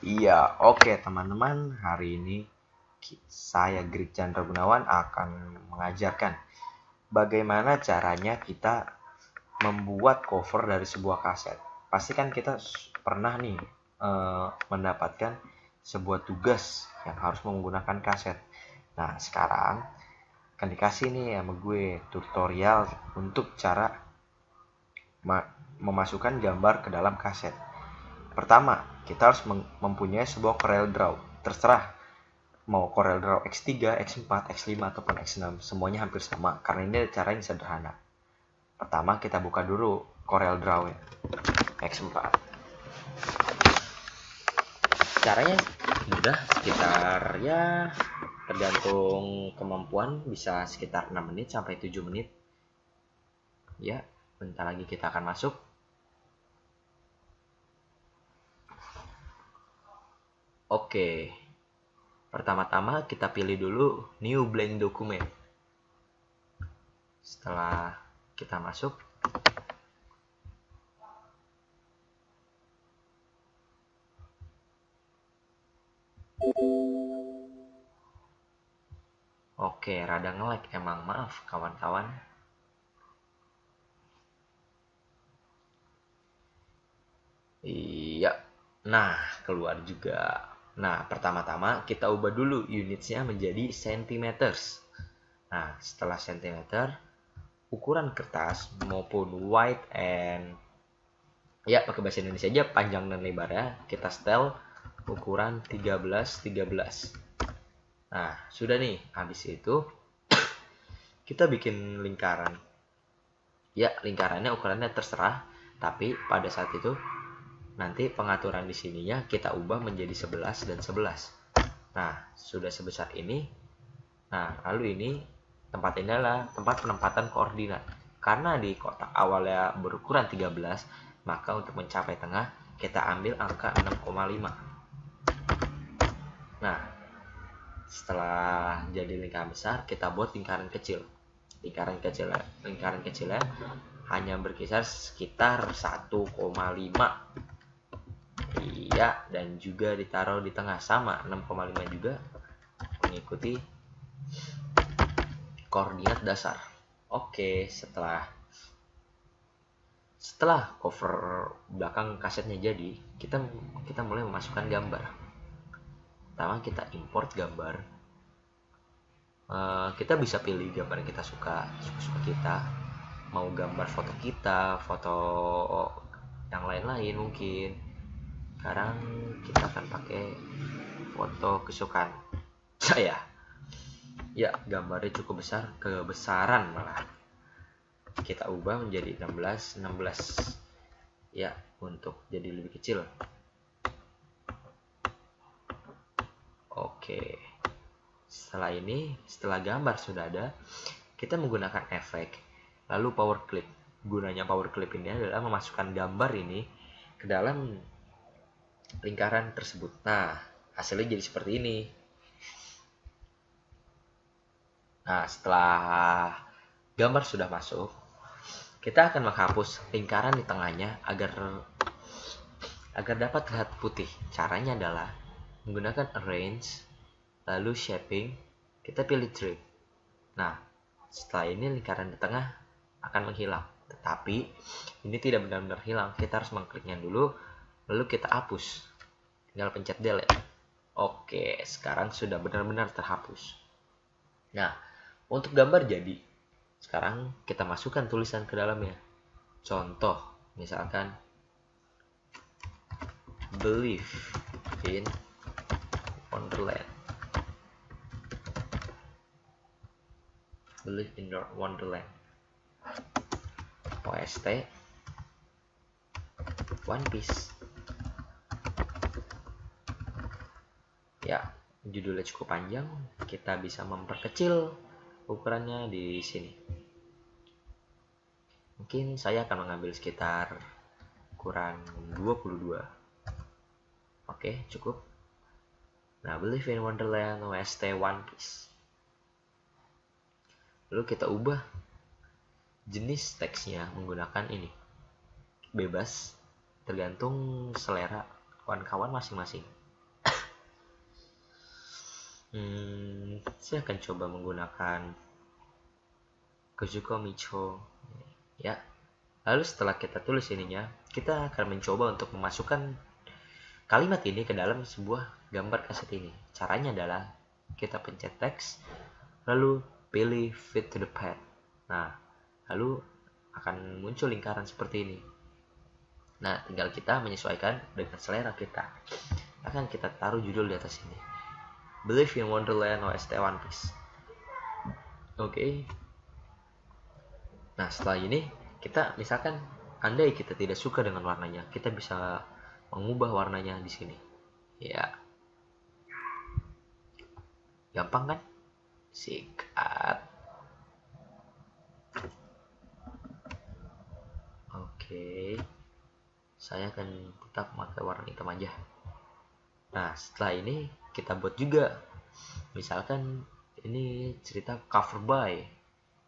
Iya, oke teman-teman. Hari ini saya Grik Chandra Gunawan akan mengajarkan bagaimana caranya kita membuat cover dari sebuah kaset. Pasti kan kita pernah nih mendapatkan sebuah tugas yang harus menggunakan kaset. Nah, sekarang akan dikasih nih sama gue tutorial untuk cara memasukkan gambar ke dalam kaset. Pertama, kita harus mempunyai sebuah Corel Draw. Terserah mau Corel Draw X3, X4, X5 ataupun X6, semuanya hampir sama karena ini cara yang sederhana. Pertama, kita buka dulu Corel Draw ya. X4. Caranya mudah, sekitar ya tergantung kemampuan, bisa sekitar 6 menit sampai 7 menit. Ya, bentar lagi kita akan masuk. Oke. Pertama-tama kita pilih dulu New Blank Document. Setelah kita masuk, oke, rada nge-lag emang, maaf kawan-kawan. Iya. Nah, keluar juga. Nah, pertama-tama kita ubah dulu unitsnya menjadi centimeters. Nah, setelah centimeter, ukuran kertas maupun wide and ya pakai bahasa Indonesia aja, panjang dan lebarnya kita setel ukuran 13-13. Nah, sudah nih. Habis itu kita bikin lingkaran. Ya, lingkarannya ukurannya terserah, tapi pada saat itu nanti pengaturan di sininya kita ubah menjadi 11 dan 11. Nah, sudah sebesar ini. Nah, lalu ini tempat ini adalah tempat penempatan koordinat. Karena di kotak awalnya berukuran 13, maka untuk mencapai tengah kita ambil angka 6,5. Nah, setelah jadi lingkaran besar, kita buat lingkaran kecil. Lingkaran kecilnya hanya berkisar sekitar 1,5. Iya, dan juga ditaruh di tengah sama 6,5 juga, mengikuti koordinat dasar. Oke, setelah cover belakang kasetnya jadi, kita mulai memasukkan gambar. Pertama kita import gambar. Kita bisa pilih gambar yang kita suka kita. Mau gambar foto kita, foto yang lain-lain mungkin. Sekarang kita akan pakai foto kesukaan saya. Ya, gambarnya cukup besar, kebesaran malah. Kita ubah menjadi 16. Ya, untuk jadi lebih kecil. Oke. Setelah gambar sudah ada, kita menggunakan efek, lalu power clip. Gunanya power clip ini adalah memasukkan gambar ini ke dalam lingkaran tersebut. Nah, hasilnya jadi seperti ini. Nah, setelah gambar sudah masuk, kita akan menghapus lingkaran di tengahnya agar dapat terlihat putih. Caranya adalah menggunakan arrange, lalu shaping, kita pilih trim. Nah, setelah ini lingkaran di tengah akan menghilang. Tetapi ini tidak benar-benar hilang, kita harus mengkliknya dulu, lalu kita hapus. Tinggal pencet delete. Oke, sekarang sudah benar-benar terhapus. Nah, untuk gambar jadi, sekarang kita masukkan tulisan ke dalamnya. Contoh, misalkan believe in Wonderland. Believe in Wonderland. OST One Piece. Ya, judulnya cukup panjang, kita bisa memperkecil ukurannya di sini. Mungkin saya akan mengambil sekitar ukuran 22. Oke, cukup. Nah, Believe in Wonderland OST One Piece. Lalu kita ubah jenis teksnya menggunakan ini. Bebas, tergantung selera kawan-kawan masing-masing. Saya akan coba menggunakan Kozuko Micho ya. Lalu setelah kita tulis ininya, kita akan mencoba untuk memasukkan kalimat ini ke dalam sebuah gambar kaset ini. Caranya adalah kita pencet teks, lalu pilih fit to the pad. Nah, lalu akan muncul lingkaran seperti ini. Nah, tinggal kita menyesuaikan dengan selera kita. Akan kita taruh judul di atas ini. Believe in Wonderland OST One Piece. Oke. Nah, setelah ini kita misalkan andai kita tidak suka dengan warnanya, kita bisa mengubah warnanya di sini. Ya. Gampang kan? Sikat. Oke. Saya akan tetap pakai warna hitam aja. Nah, setelah ini kita buat juga. Misalkan ini cerita cover by.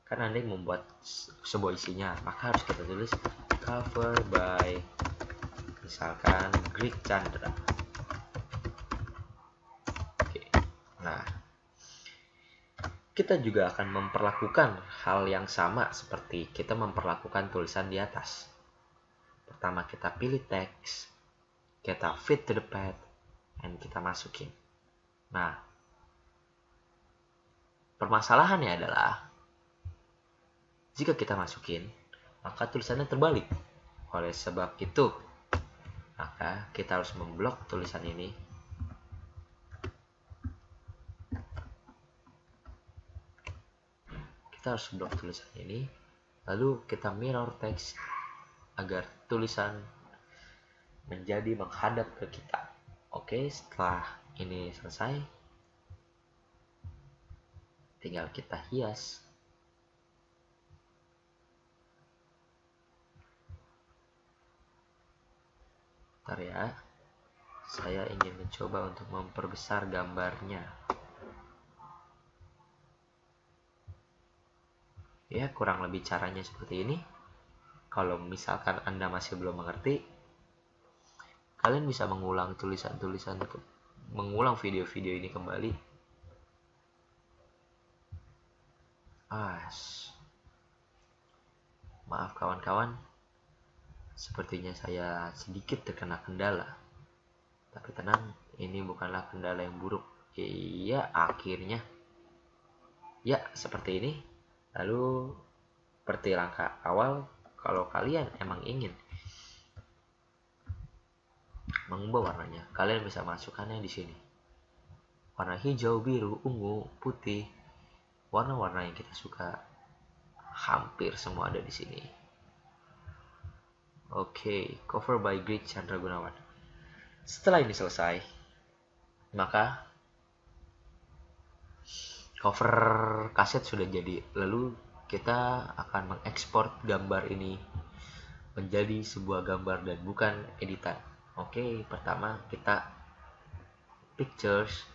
Karena Anda yang membuat sebuah isinya, maka harus kita tulis cover by misalkan Greek Chandra. Oke. Nah, kita juga akan memperlakukan hal yang sama seperti kita memperlakukan tulisan di atas. Pertama kita pilih teks, kita fit to the pad, dan kita masukin. Nah, permasalahannya adalah jika kita masukin, maka tulisannya terbalik. Oleh sebab itu, maka kita harus memblok tulisan ini. Kita harus blok tulisan ini, lalu kita mirror text agar tulisan menjadi menghadap ke kita. Oke, setelah ini selesai, tinggal kita hias. Bentar ya, saya ingin mencoba untuk memperbesar gambarnya. Ya, kurang lebih caranya seperti ini. Kalau misalkan Anda masih belum mengerti, kalian bisa mengulang tulisan-tulisan, mengulang video-video ini kembali. Maaf kawan-kawan, sepertinya saya sedikit terkena kendala. Tapi tenang, ini bukanlah kendala yang buruk. Iya, akhirnya. Ya, seperti ini. Lalu, seperti langkah awal, kalau kalian emang ingin mengubah warnanya, kalian bisa masukkannya di sini. Warna hijau, biru, ungu, putih, warna-warna yang kita suka, hampir semua ada di sini. Oke, cover by Greek Chandra Gunawan. Setelah ini selesai, maka cover kaset sudah jadi. Lalu kita akan mengekspor gambar ini menjadi sebuah gambar dan bukan editan. Oke, pertama kita pictures,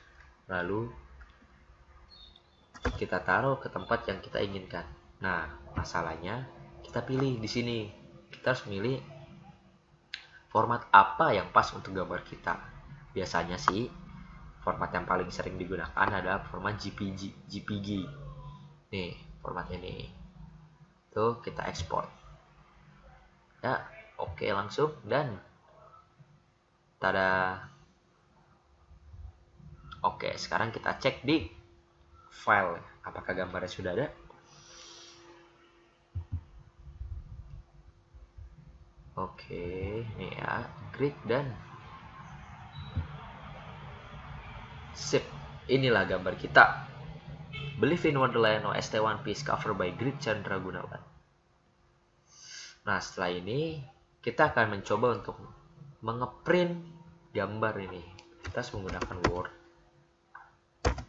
lalu kita taruh ke tempat yang kita inginkan. Nah, masalahnya kita pilih di sini. Kita harus milih format apa yang pas untuk gambar kita. Biasanya sih format yang paling sering digunakan adalah format JPG. Nih, format ini. Tuh, kita ekspor. Ya, oke langsung dan tada. Oke, sekarang kita cek di file apakah gambarnya sudah ada. Oke, ini ya, Greek dan sip. Inilah gambar kita. Believe in Wonderland OST One Piece cover by Greek Chandra Gunawan. Nah, setelah ini kita akan mencoba untuk mengeprint gambar ini. Kita harus menggunakan Word.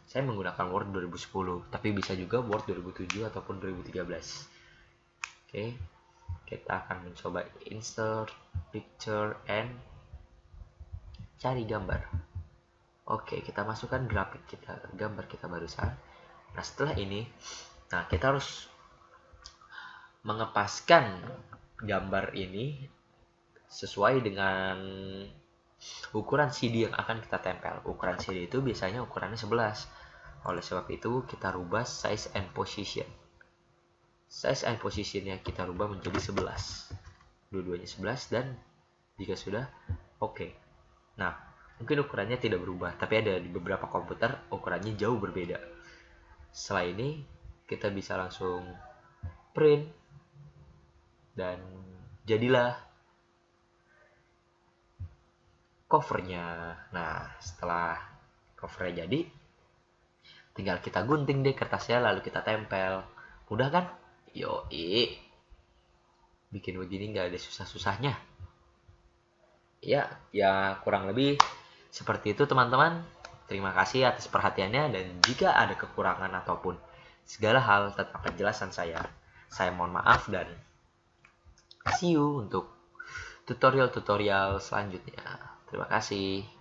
Saya menggunakan Word 2010, tapi bisa juga Word 2007 ataupun 2013. Oke. Kita akan mencoba insert picture and cari gambar. Oke, kita masukkan grafik kita, gambar kita barusan. Nah, setelah ini, kita harus mengepaskan gambar ini sesuai dengan ukuran CD yang akan kita tempel. Ukuran CD itu biasanya ukurannya 11. Oleh sebab itu, kita rubah size and position. Size and positionnya kita rubah menjadi 11. Dua-duanya 11 dan jika sudah, oke. Nah, mungkin ukurannya tidak berubah, tapi ada di beberapa komputer ukurannya jauh berbeda. Setelah ini, kita bisa langsung print dan jadilah covernya. Nah, setelah covernya jadi, tinggal kita gunting deh kertasnya lalu kita tempel. Mudah kan? Yoi. Bikin begini nggak ada susah-susahnya. Ya kurang lebih seperti itu teman-teman. Terima kasih atas perhatiannya dan jika ada kekurangan ataupun segala hal tentang penjelasan saya mohon maaf dan see you untuk tutorial-tutorial selanjutnya. Terima kasih.